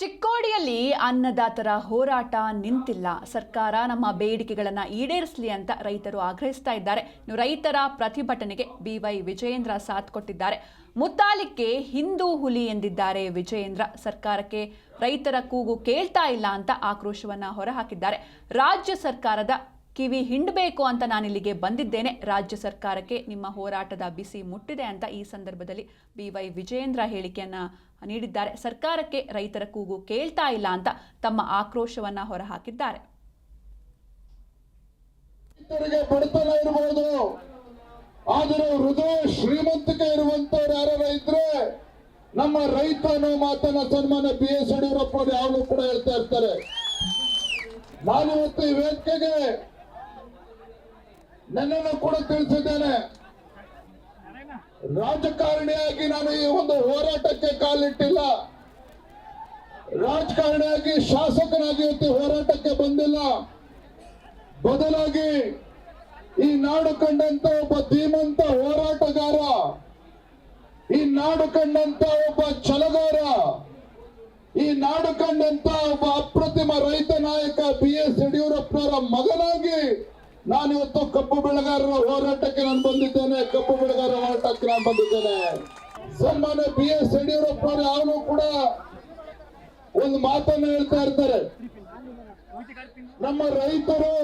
ಚಿಕ್ಕೋಡಿಯಲ್ಲಿ ಅನ್ನದಾತರ ಹೋರಾಟ ನಿಂತಿಲ್ಲ. ಸರ್ಕಾರ ನಮ್ಮ ಬೇಡಿಕೆಗಳನ್ನು ಈಡೇರಿಸಲಿ ಅಂತ ರೈತರು ಆಗ್ರಹಿಸ್ತಾ ಇದ್ದಾರೆ. ರೈತರ ಪ್ರತಿಭಟನೆಗೆ ಬಿವೈ ವಿಜಯೇಂದ್ರ ಸಾಥ್ ಕೊಟ್ಟಿದ್ದಾರೆ. ಮುತ್ತಾಲಿಕ್ಕೆ ಹಿಂದೂ ಹುಲಿ ಎಂದಿದ್ದಾರೆ ವಿಜಯೇಂದ್ರ. ಸರ್ಕಾರಕ್ಕೆ ರೈತರ ಕೂಗು ಕೇಳ್ತಾ ಇಲ್ಲ ಅಂತ ಆಕ್ರೋಶವನ್ನ ಹೊರಹಾಕಿದ್ದಾರೆ. ರಾಜ್ಯ ಸರ್ಕಾರದ ಕಿವಿ ಹಿಂಡಬೇಕು ಅಂತ ನಾನಿಲ್ಲಿಗೆ ಬಂದಿದ್ದೇನೆ. ರಾಜ್ಯ ಸರ್ಕಾರಕ್ಕೆ ನಿಮ್ಮ ಹೋರಾಟದ ಬಿಸಿ ಮುಟ್ಟಿದೆ ಅಂತ ಈ ಸಂದರ್ಭದಲ್ಲಿ ಬಿವೈ ವಿಜಯೇಂದ್ರ ಹೇಳಿಕೆಯನ್ನ ನೀಡಿದ್ದಾರೆ. ಸರ್ಕಾರಕ್ಕೆ ರೈತರ ಕೂಗು ಕೇಳ್ತಾ ಇಲ್ಲ ಅಂತ ತಮ್ಮ ಆಕ್ರೋಶವನ್ನ ಹೊರಹಾಕಿದ್ದಾರೆ. ಬಡತನ ಇರಬಹುದು, ಆದರೆ ಹೃದಯ ಶ್ರೀಮಂತಿಕೆ ಇರುವಂತವ್ರು ಯಾರು ಇದ್ರೆ ನಮ್ಮ ರೈತ ಅನ್ನೋ ಮಾತನ್ನ ಸನ್ಮಾನ್ಯ BS ಯಡಿಯೂರಪ್ಪ ಅವರು ಯಾವಾಗಲೂ ಕೂಡ ಹೇಳ್ತಾ ಇರ್ತಾರೆ. ನಾನಿವತ್ತು ಈ ವೇದಿಕೆಗೆ ನನ್ನನ್ನು ಕೂಡ ತಿಳಿಸಿದ್ದೇನೆ. ರಾಜಕಾರಣಿಯಾಗಿ ನಾನು ಈ ಒಂದು ಹೋರಾಟಕ್ಕೆ ಕಾಲಿಟ್ಟಿಲ್ಲ. ರಾಜಕಾರಣಿಯಾಗಿ ಶಾಸಕನಾಗಿ ಇವತ್ತು ಹೋರಾಟಕ್ಕೆ ಬಂದಿಲ್ಲ. ಬದಲಾಗಿ ಈ ನಾಡು ಕಂಡಂತ ಒಬ್ಬ ಧೀಮಂತ ಹೋರಾಟಗಾರ, ಈ ನಾಡು ಕಂಡಂತ ಒಬ್ಬ ಛಲಗಾರ, ಈ ನಾಡು ಕಂಡಂತ ಒಬ್ಬ ಅಪ್ರತಿಮ ರೈತ ನಾಯಕ BS ಯಡಿಯೂರಪ್ಪನವರ ಮಗನಾಗಿ ನಾನಿವತ್ತು ಕಬ್ಬು ಬೆಳೆಗಾರರ ಹೋರಾಟಕ್ಕೆ ನಾನು ಬಂದಿದ್ದೇನೆ. ಕಬ್ಬು ಬೆಳೆಗಾರರ ಹೋರಾಟಕ್ಕೆ ನಾನು ಬಂದಿದ್ದೇನೆ. ಸನ್ಮಾನ್ಯ BS ಯಡಿಯೂರಪ್ಪ ಅವರು ಯಾವಾಗಲೂ ಕೂಡ ಒಂದು ಮಾತನ್ನು ಹೇಳ್ತಾ ಇರ್ತಾರೆ. ನಮ್ಮ ರೈತರು